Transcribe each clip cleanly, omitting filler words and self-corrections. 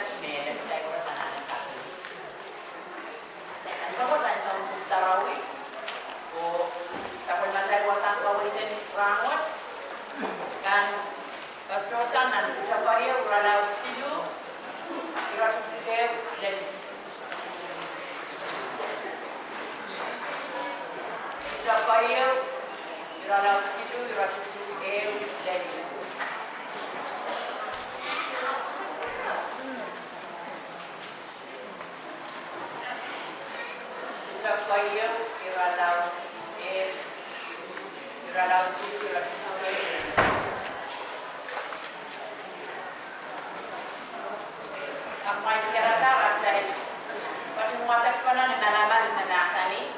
chimene taikorasana nakatu. Sabot ay sa sarawi o sabot na tayo wasan kawitin rangot kan katrosan nan chapaya urala silu iratude len chapaya urala silu iratude len chapaya urala silu iratude Amwail kira-kira dahil pag-umuwatak ko na nalaman na nasa ni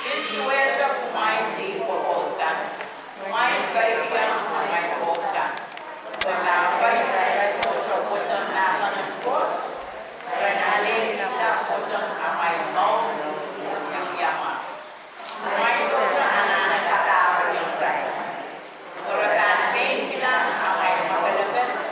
yung kuweta kumain di Pokon kumain kayo yan kumain Pokon wala pa isa sa puson nasa ng po ranalin na puson amay mo yung yaman kumain sa anak katawag yung ray kuratan main bilang amay magalagan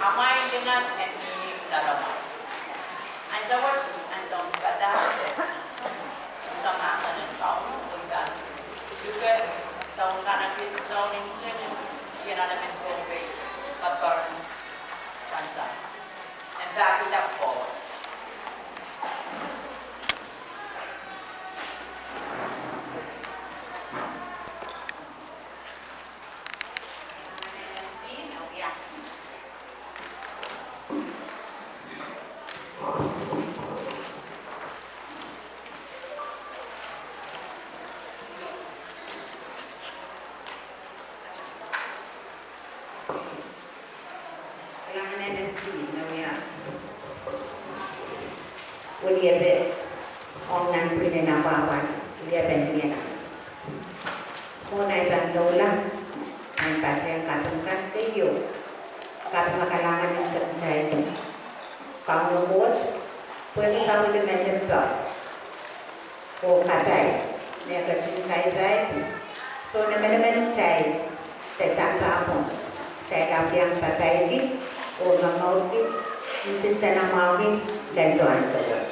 Amwail lingan mihmi dalamay. Ang sawat ang sa kada sa masa ng tao unggan. Juga sa ungkanan dito sa uninchen yan namin Pohnpei patparan bansa. And back it up forward. Dia be orang punya nama dia bentuknya. Kau naik bandola, naik pasir katungkan tiyu, katung kalangan yang terjadi. Kau lembut, pergi kau itu menjemput. Kau katai, dia kecil katai, kau nemen cai, tetap kamu, cai kamu yang katai ini, kau mau ini, mesti saya mau ini dan tuan saja.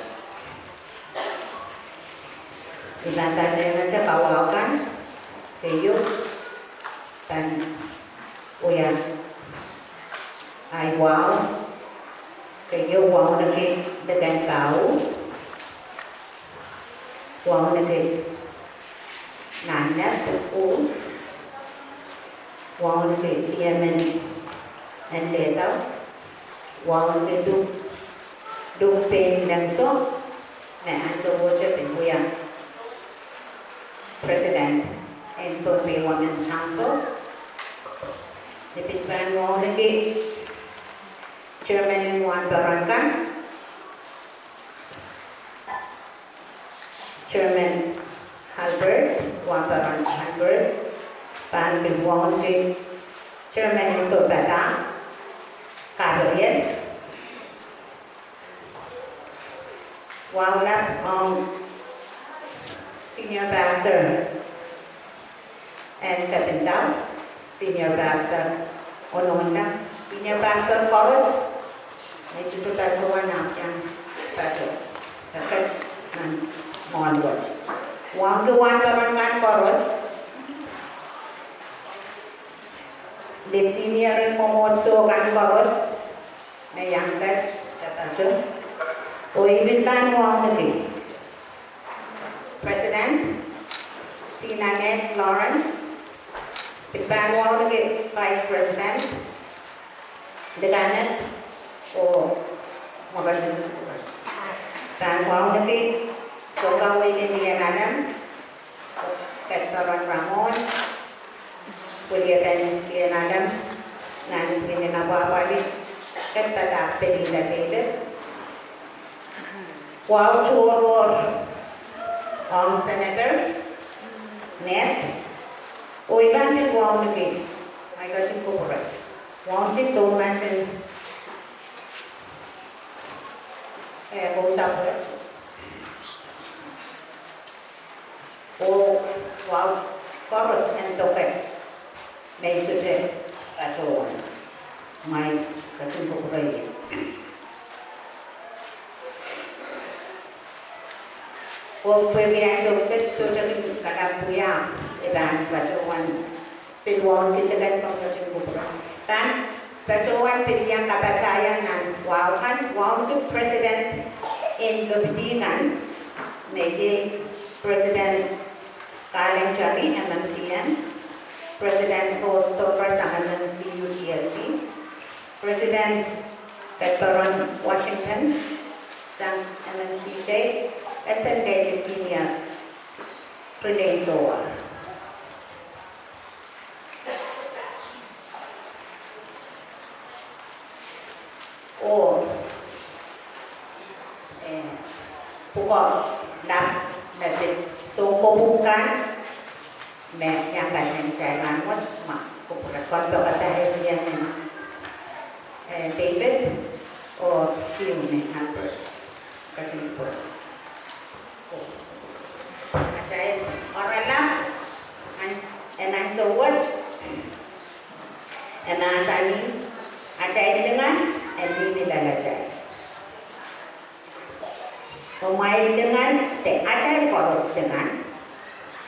Dibantarnya saja bawakan kayu dan uyan wow kayu wow lagi dengan kau wow lagi nanya buku wow lagi dia dan dia tahu wow lagi dung pen dan so and so worship in we are President in Pohnpei Women's Council. The Pitpan Mwomwohdiso, Chairman in Wan Barangan, Chairman Albert, Wan Barangan Albert, Pan Mwomwohdiso, Chairman in Sobata, Catholic, Senior Pastor and Captain Senior Pastor Ononda, Senior Pastor Chorus, Mr. Tatuan Apjan, Pastor, Church, and onward. 1-to-1 Barangan Chorus, the Senior in Mwomwohdiso kan Chorus, the young church, Church, Oibintan Mwomwohdiso, President, Sinanet Lawrence, Pitpan Mwomwohdiso Vice President, the Ganet, or Mwomwohdiso, Pan Mwomwohdiso, Sokawin Lien Alem, Ketsaran Ramon, Kuliatan Lien Alem, Nan Pinabawali, Ketata Pedida Wow Choror, Senator, Net, Oiban Mwomwohdiso, I got him corporate. Mwomwohdiso so much in goes up. Oh, wow, chorus and token. May suggest that's all. My cousin corporate. Oh, when we actually said so that Katapuya, Ivan, Pachowan, Pilwan, Kitagan from Pachowan. Then, Pachowan, Pilian, Kapatayan, and Wauhan, Wauhan, President in the Lingan, maybe President Kaleng Jari, MMCM, President Rosto MMCM, President Pepperon Washington, Sang MMCJ, SNK Senior Relay Soa. Or Pokon, message. So Pokon, yang lain jalan mak kalau kata yang David or Hugh ni Albert kasih pun. Saya orang lah, and I so what, and asani, saya dengan, and ini lalajai. Amwail dengan, ajai chorus dengan,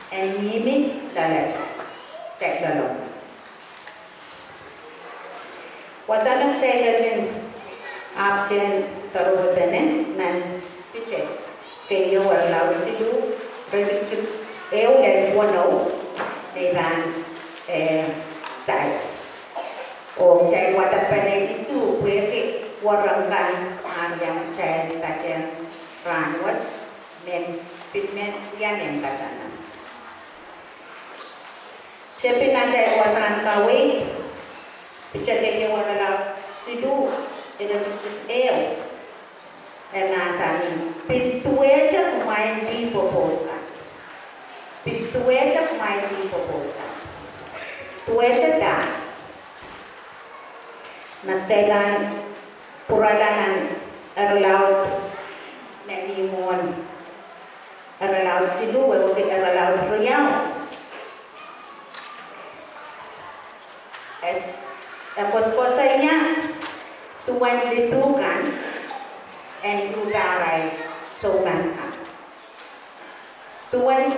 and mihmi lalajai, cek dalam. Wasalam saya jen, abjen taruh benen, nan picek, kayu warna situ, berbicara, dan wano, dengan saya. Oh, saya watak pada isu, kue warangkan yang saya baca ranwat, men pitmen yang baca. Siapa nak saya wasan kawe? Bicara dia warna situ, dengan dan asani pintu aja main di Pohnpeian. Pintu aja main di Pohnpeian. Tu aja dah. Nantikan puralanan erlaut Minimin erlaut situ, baru kita erlaut Riau. Kos-kosanya tuan ditukan and udarai somaskan. Tuan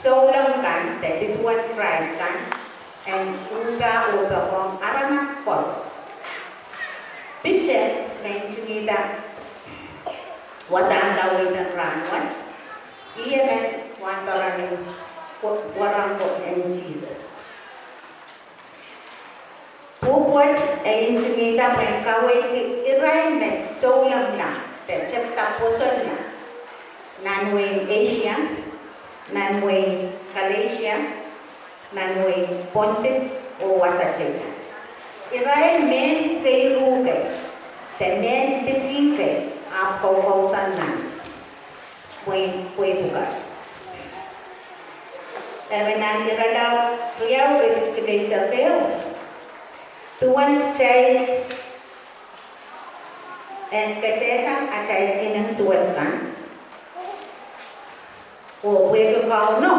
solamkan, jadi tuan Christkan and udah aramas kos. Picture main cerita wasan kawitan ranwan, ia men wan orang kok and Jesus. Buat cerita mereka wajib irai mes solam lah, tercipta posolnya. Mwomwohdiso Asia, Mwomwohdiso Malaysia, Mwomwohdiso Pontis Ohwa UCC. Israel men keiruke, te men dipike Pokon sanan, bukas. Evenan Israel riau itu sekeo. Tuan cai en kesesang acai inang suatkan. Kue kau no,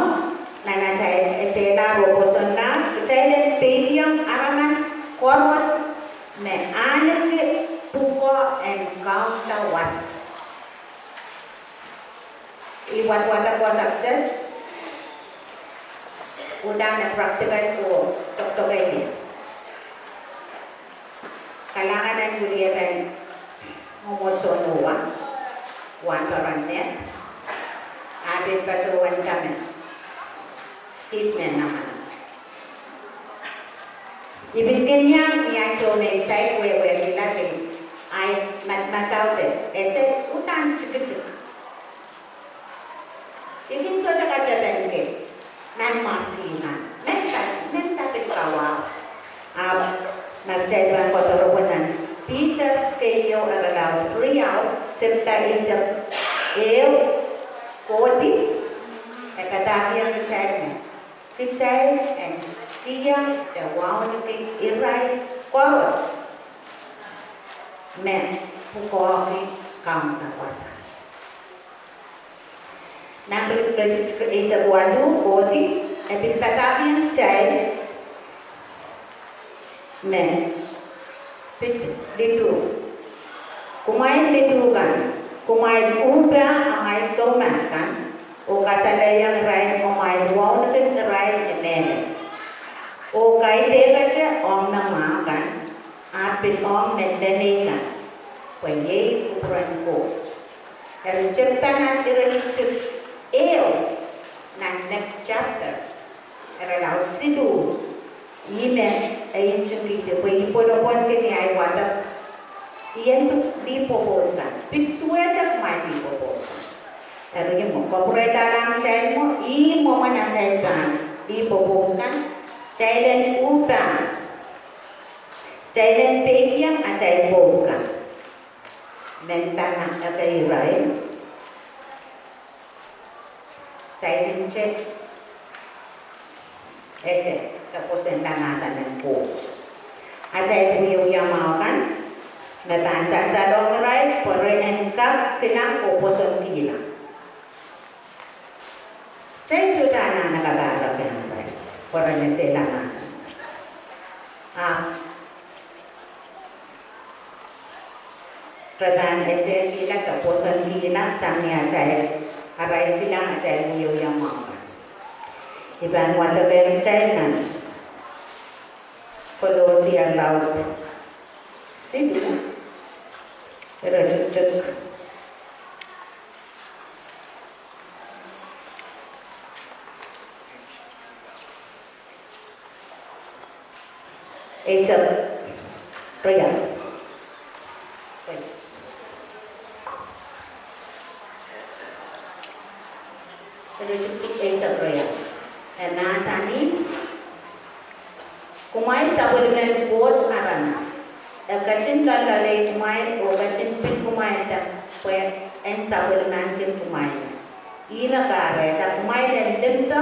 nana cai eseda robosan na, cai le pediam aramas korwas me anek puko en kau tawas. Iwat wata kuasa sel. Udah na praktikal ko doktor ini. Kailangan ng kulitan Mwomwohdiso wan parannya, abit kacuan kami, treatment naman. Ibigin niya may side where nilagay ay matawte, ese utang chikit. Ikin so na kacatan ke. Nan martina, men tapit kawa, nagcayban ko tarubanan, Peter kayo aralaw, riyaw, cipta isip, kodi, katahiyang kichay, and kiyang, dawaw ni iray, koros, men, pukoki, kaum nawasa. Number is a walu, body, a bit Patavian child, men, ditu. Kumain ditugan, kumain ubra amai somaskan, o kasalayang rai kumain wawnakin rai jenen. O kai devacha om namakan, apit om mendenikan, kwenye ukuran ko. Pero ciptanan direligion next chapter. Eralaw sidu. Imen ay chukite ko ipolopon kini ay watak. Iyan to di popokan. Pituya chak may di popokan. Pero yung mo korporeta lang siya mo, mo man ang siya di popokan. Siya utang. Siya pekiyang at siya popokan. Mentana at ay rai. Saya cek ese tapos entanatan ng po. Ajay po yung yamakan natansan sa long right por engkap tinang oposon kila. Saya sudah na nakabarap yan right por en sila nasa. Pradhan ese kila taposon kila samnya ajay aray bilang ajay mo yung mga. Ibang wala bang China. Kalau siang laut. Sini. Pero cek. Isap. Royal. Nasani kumai sabulmen boj arana kacin kalale kumai o kacin pin kumai ta kwe en sabulman kin kumai ina kare ta kumai den dinta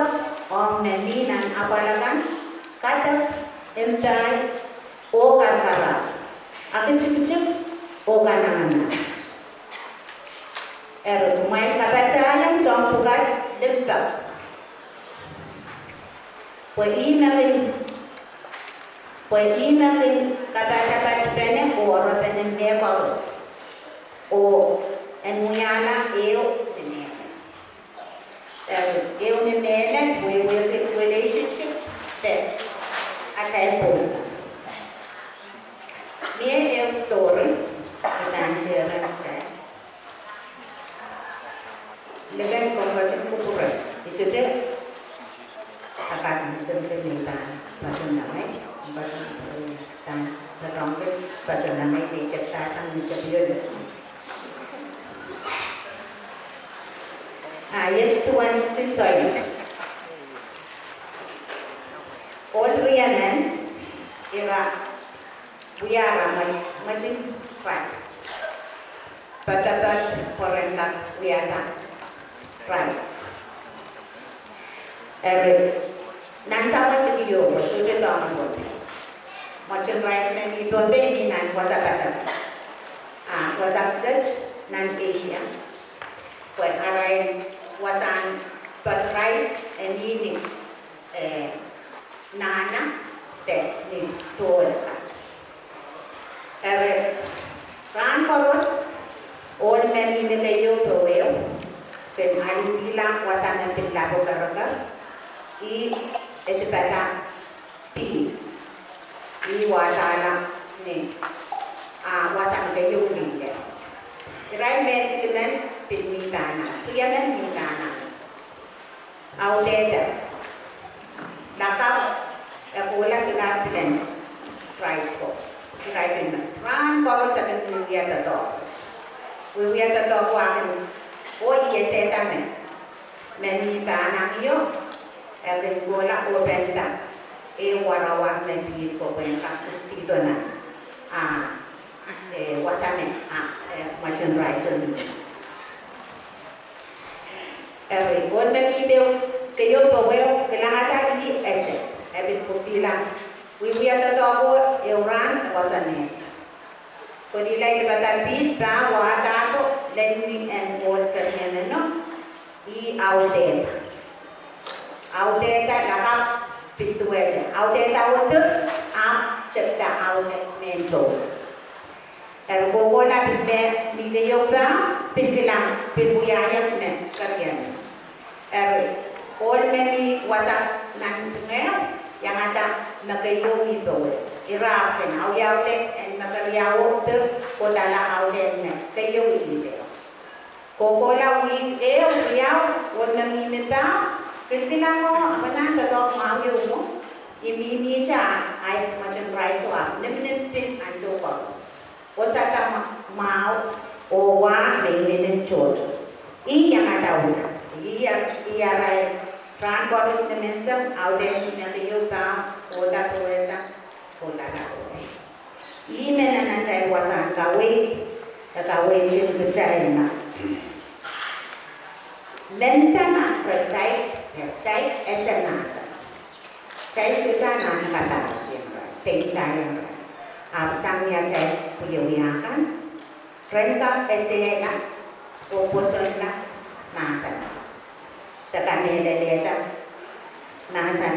om ne minan apalakan kata entai o karkara akin cip o kanana kumai kata cayang song pukat dinta Pues email kata-kata cipene orang pengen dia kalau en muyana ni mene we relationship that acai pun ni story kita share acai lekan konvertin kupuran itu deh akan terminta bahasa namai dan terangkat bahasa namai diceritakan di video ayat tuan sisoi. All rianan era wiara majin price. Batabat porendak wiara price. Nansawan begitu, sudah tahu boleh. Macam rice ni dua ni nan kuasa baca. Kuasa search nan Asia. Buat arai kuasaan but rice ini nana teh ni tol. Ran koros all many melayu proel. Then ayu bilang kuasaan nanti lagu kerja. I esipata P. I wasana ni wasana kayu ni ya. Irai mesimen pinmitana, tianan mitana. Audeta. Nakap akulah sudah plan price ko. Irai pinna. Ran bawa saben niya tato. Wiya tato ko akin. O ieseta men. Menmitana iyo. Every gola open that warawan maybe ko ka dito na wasame macam rice ni every gola maybe kayo bawa kelahatan ini ese every putila we are the dog euran wasane ko nilai kepada bid ba wata to lending and work kerana no outdated outdated lakap pintu aja. Outdated itu cipta outdated itu. Kalau bola pindah video ba pingilang pinbuyaya ni kerjanya. All many wasak nangmel yang ada nagayo itu. Iraq dan awalnya nagariawo itu kodala outdated kayo itu. Kokola wing riau warna minta. Ketika mo apa kalau mau yo ini aja ai macam rice wa nemen pin aso ko wasa ta mau Ohwa Minimin Johnson yang ada iya rai ran boris nemensam aude nyayo ta oda toesa oda la mena cai wasa kawe sin bercai na mentama presai Saya esenasa. Saya sudah nanti kata yang absangnya saya puyakan. Rengkap esena, oposona, nasa. Tekan desa, nasa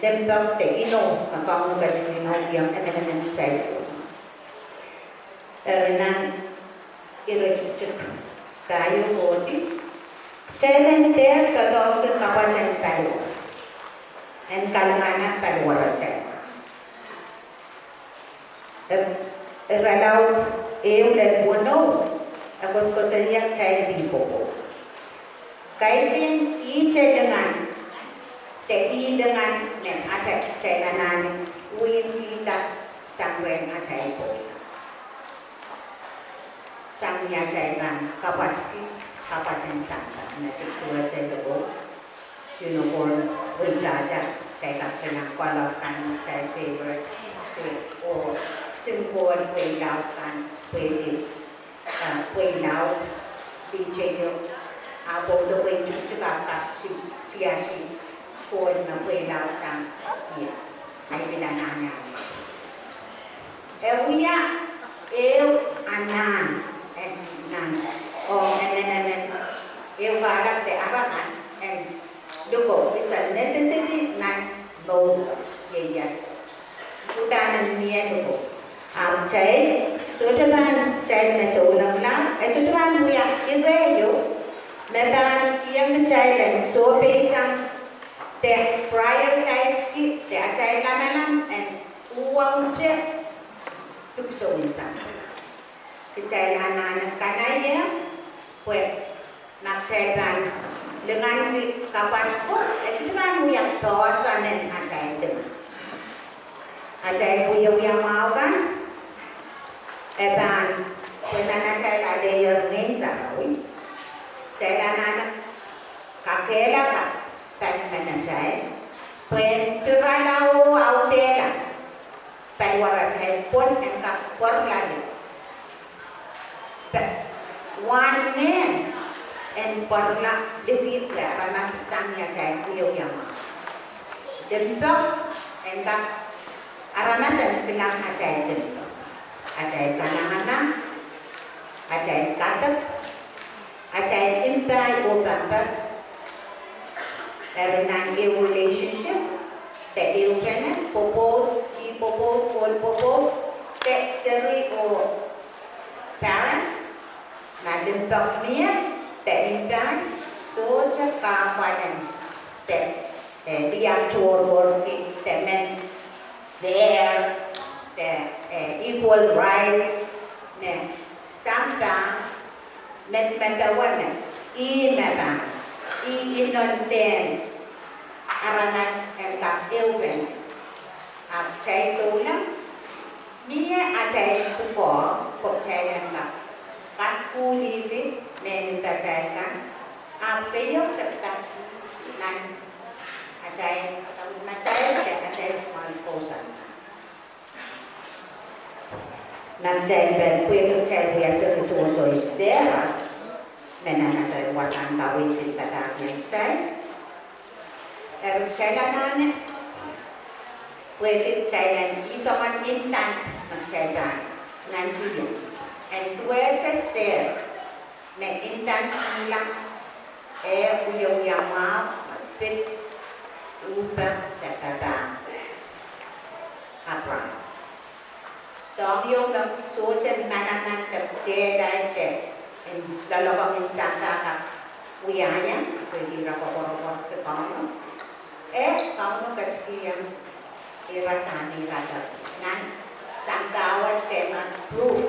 dembak ino, kamu kerja ino yang MMCM saya. Renan irajik kayu bodi. Challenge there kalau ke kawasan Palu, and Kalmana Palu saja. Kalau dan bono, aku sekolah saya di Pokon. Kain dengan, teki dengan aja saya nani, win kita sampai aja itu. Sampai aja kan kawasan sana. Nanti dua saya dulu, uniform berjajar, saya tak senang kualakan saya favorite, simbol kuilaukan, kuilau di jenuh, abang tu juga tak ciaci, kuil kuilau sang, ya, saya tidak nanya. Ewiya, anan, Yung parang te abangas and dugo is a necessity na no yes. Utanan niya dugo. Chay, sudahan chay na sulang lang. Sudahan mo yan ireyo. Nadan yung chay lang so isang te prioritize te chay lang and uwang chay tukso isang. Chay lang kanaya pues naksetan dengan kapan pun estimasi yang dosa dan ajaib yang mau kan eban senana saya ada yang nisa cai anak kakela ka pen mana cai pen turalau autela pen wara cai pon engka por lagi one man and porla defeat la karena sangnya cai kuyo yang jempol engka arana sen bilang acai jempol acai kanang-kanang acai katak acai impai o bamba erenang relationship te iupena popo ki popo kol popo te seri o parents na jempol niya te impai soja kafayan te dia chor te men there the equal rights ne samta metawana inonten aranas engkap eupen cai sola mia acai tupo kok cai engkap kaskuli ni minta cai kan apeyok serta nan acai sama acai cuma kosan nan cai ben kue cai biasa kesuai seera menana cai wasan kawin kita taknya cai cai lanane kue cai nan isoman intan cai dan nanti and kue cai seera men intan hilang uyong yama fit upa tata apa so yung suochan mananan te dai te en lalabang insaka ka uyanya pwede ra ko ke kauno kauno kachkiyan iratani rada nan sangkawa tema proof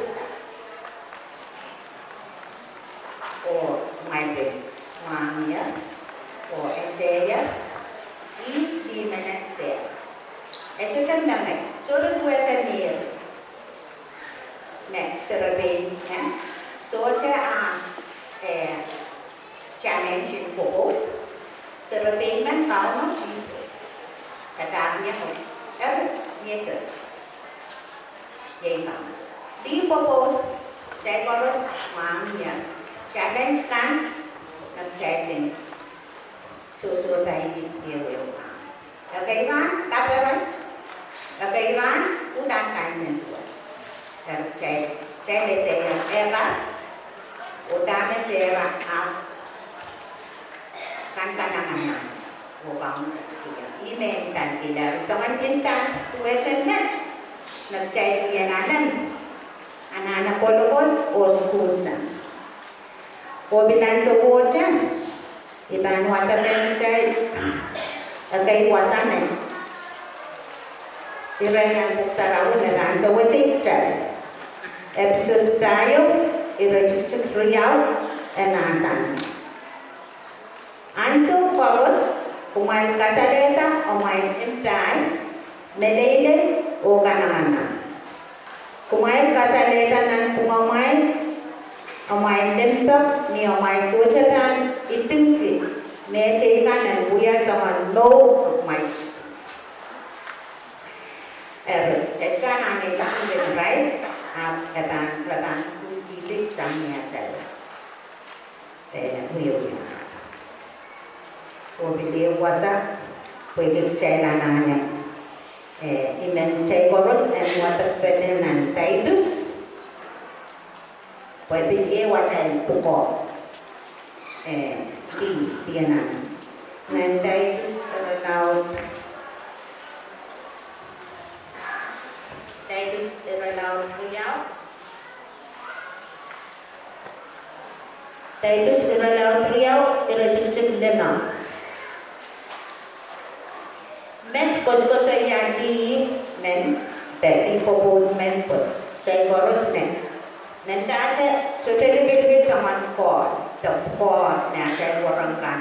o maide mania o eseya is di menetse eso tandame solo due tenir ne serabin socha challenge in popo serabin man kauno chi katanya ho yes yei ma di popo cai koros mania challenge kan challenge so dai di dia okay kan taparan okay kan udan kan semua cai saya era utama saya kan kanangan bukan email dan tidak jangan intan question match nagcai Lien Alem anak-anak kolokol o schoolsan o bilan sa bojan iban wata men cai agay wasamen iran buksaraw na lang sa wasik cai episode tayo irajit riyaw enasan anso pawos kumain kasaleta o main imtay melele o kanangan kumain kasaleta ng kumamain o main dempok ni o main sojalan itingki metekan dan buya sama no mai sekarang ini kita baik kata school ini samnya saja beliau beliau kuasa pergi jalanannya imen cai koros dan water penenan taidus pergi wajah pukul di Vietnam nanti terlalu riau terlalu riau terlalu lama men kos yang di men dari pobon men pun saya koros men nanti aja sudah lebih sama kor tempat nak saya orangkan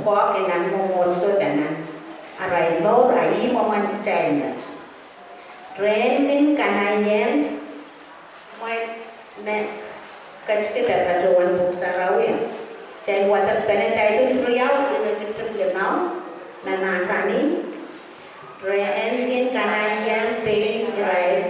kor dengan Mwomwohdiso dan arai no rai momen cainya training kananya mai ne kita kacuan buksa rawin. Saya watak bene saya itu seriau dengan cipta lemau nanasani. Raya engin kananian pay drive